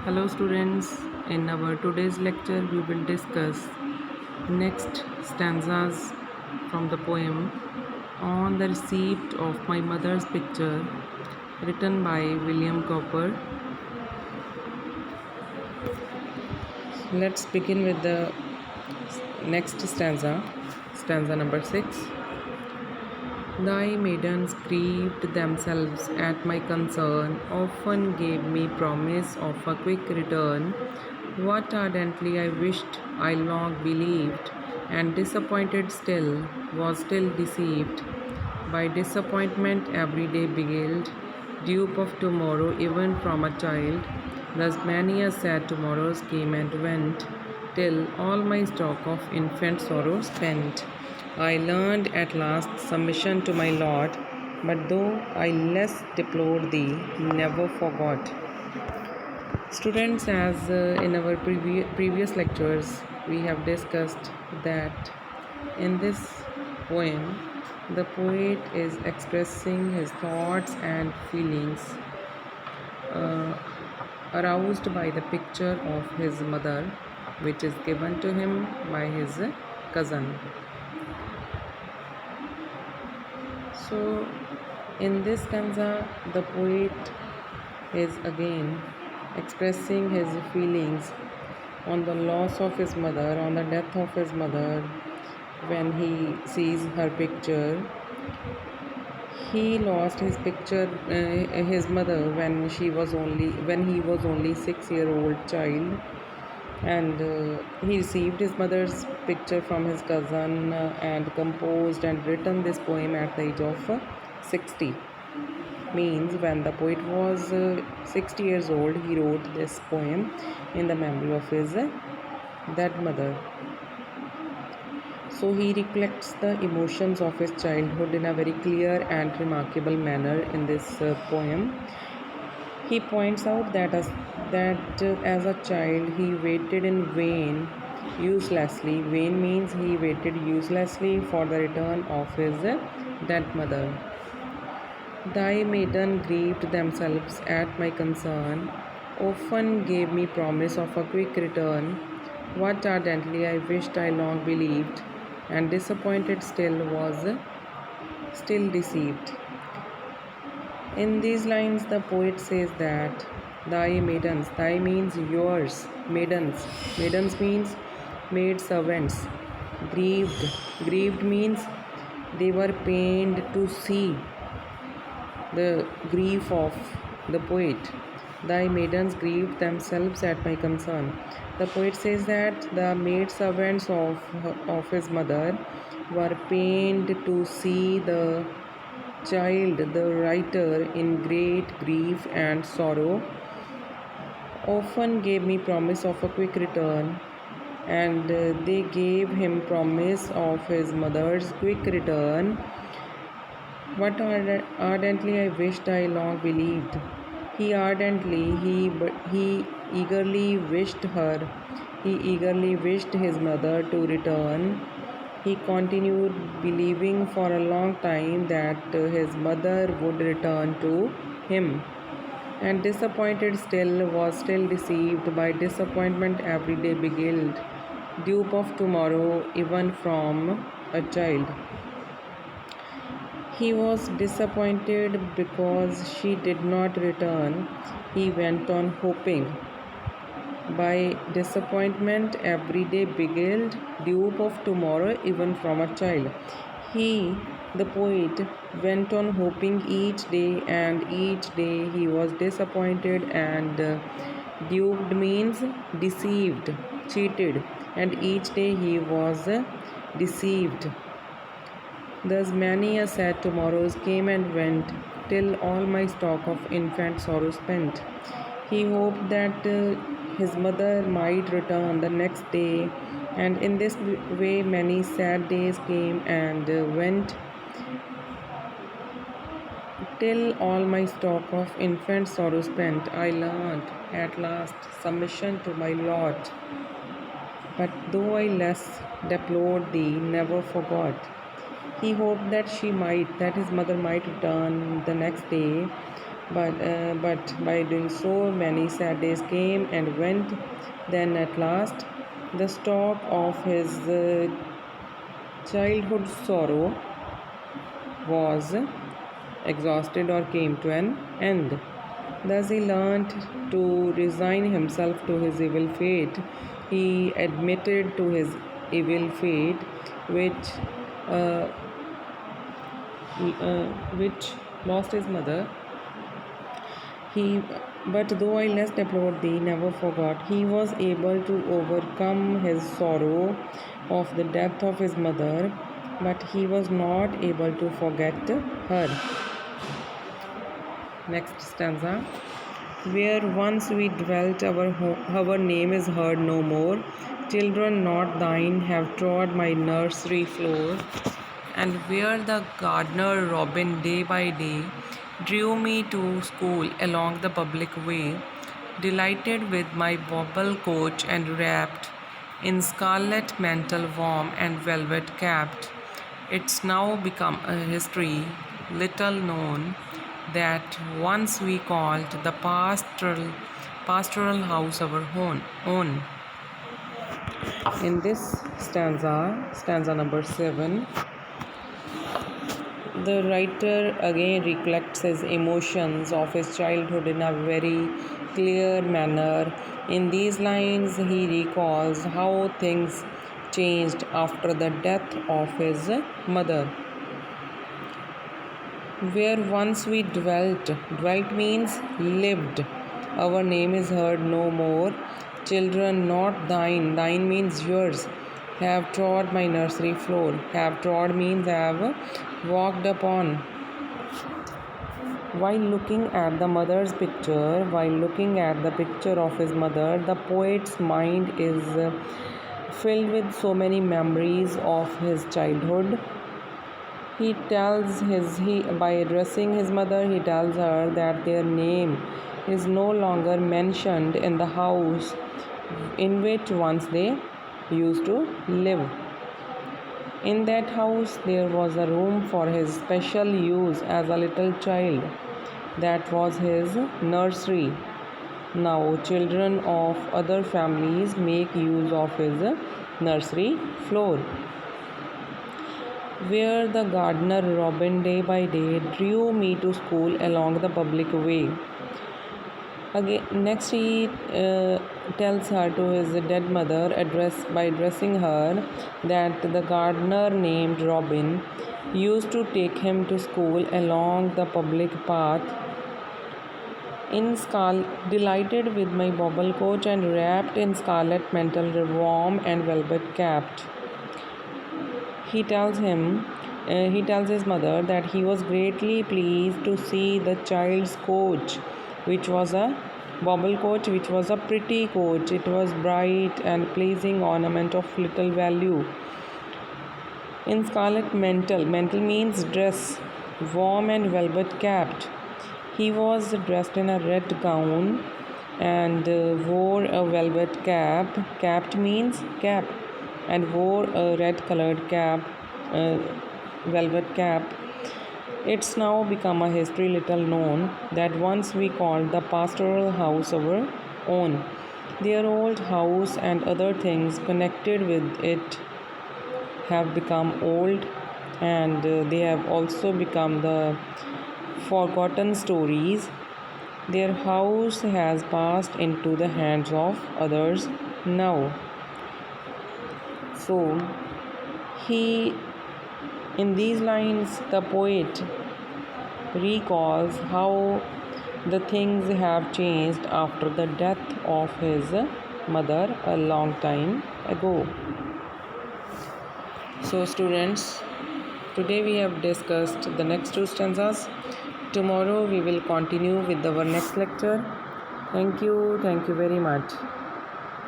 Hello students, in our today's lecture we will discuss next stanzas from the poem On the Receipt of My Mother's Picture, written by William Cowper. Let's begin with the next stanza number 6. Thy maidens grieved themselves at my concern, often gave me promise of a quick return. What ardently I wished, I long believed, and disappointed still, was still deceived. By disappointment every day beguiled, dupe of tomorrow even from a child. Thus many a sad tomorrows came and went, till all my stock of infant sorrow spent. I learned at last submission to my lot, but though I less deplored thee, never forgot. Students, as in our previous lectures, we have discussed that in this poem, the poet is expressing his thoughts and feelings uh, aroused by the picture of his mother, which is given to him by his cousin. So, in this stanza, the poet is again expressing his feelings on the loss of his mother, on the death of his mother. When he sees her picture, he lost his his mother when he was only 6-year-old child, and he received his mother's picture from his cousin and composed and written this poem at the age of 60. Means when the poet was 60 years old, he wrote this poem in the memory of his dead mother. So he reflects the emotions of his childhood in a very clear and remarkable manner in this poem. He points out that as a child he waited in vain, uselessly. Vain means he waited uselessly for the return of his dead mother. Thy maiden grieved themselves at my concern, often gave me promise of a quick return. What ardently I wished, I long believed, and disappointed still was still deceived. In these lines, the poet says that thy maidens, thy means yours, maidens, maidens means maid servants, grieved means they were pained to see the grief of the poet. Thy maidens grieved themselves at my concern. The poet says that the maid servants of his mother were pained to see the child, the writer, in great grief and sorrow, often gave me promise of a quick return, and they gave him promise of his mother's quick return. What ardently I wished, I long believed. He eagerly wished her. He eagerly wished his mother to return. He continued believing for a long time that his mother would return to him. And disappointed still, was still deceived by disappointment every day beguiled, dupe of tomorrow even from a child. He was disappointed because she did not return. He went on hoping. By disappointment every day beguiled, dupe of tomorrow even from a child. He, the poet, went on hoping each day, and each day he was disappointed, and duped means deceived, cheated, and each day he was deceived. Thus many a sad tomorrows came and went, till all my stock of infant sorrow spent. He hoped that his mother might return the next day, and in this way many sad days came and went, till all my stock of infant sorrow spent. I learned at last submission to my lot, but though I less deplored thee, never forgot. He hoped that his mother might return the next day, but by doing so, many sad days came and went. Then at last, the stock of his childhood sorrow was exhausted or came to an end. Thus, he learnt to resign himself to his evil fate. He admitted to his evil fate, uh, which lost his mother. He, but though I less deplored thee, never forgot. He was able to overcome his sorrow of the death of his mother, but he was not able to forget her. Next stanza. Where once we dwelt, our name is heard no more. Children not thine have trod my nursery floor. And where the gardener robin day by day drew me to school along the public way, delighted with my bauble coach and wrapped in scarlet mantle warm and velvet capped, it's now become a history little known that once we called the pastoral house our own. In this stanza number 7, the writer again recollects his emotions of his childhood in a very clear manner. In these lines, he recalls how things changed after the death of his mother. Where once we dwelt means lived. Our name is heard no more. Children not thine means yours. Have trod my nursery floor. Have trod means have walked upon. While looking at the picture of his mother, the poet's mind is filled with so many memories of his childhood. By addressing his mother, he tells her that their name is no longer mentioned in the house in which once they used to live. In that house, there was a room for his special use as a little child. That was his nursery. Now, children of other families make use of his nursery floor. Where the gardener robin day by day drew me to school along the public way. Again, next he tells her to his dead mother by addressing her that the gardener named Robin used to take him to school along the public path delighted with my bauble coach and wrapped in scarlet mantle warm and velvet capped. He tells his mother that he was greatly pleased to see the child's coach, which was a bauble coach, which was a pretty coach. It was bright and pleasing ornament of little value. In scarlet mantle means dress, warm and velvet capped. He was dressed in a red gown and wore a velvet cap. Capped means cap, and wore a red colored velvet cap. It's now become a history little known that once we called the pastoral house our own. Their old house and other things connected with it have become old, and they have also become the forgotten stories. Their house has passed into the hands of others now. So, in these lines, the poet recalls how the things have changed after the death of his mother a long time ago. So, students, today we have discussed the next two stanzas. Tomorrow we will continue with our next lecture. Thank you very much.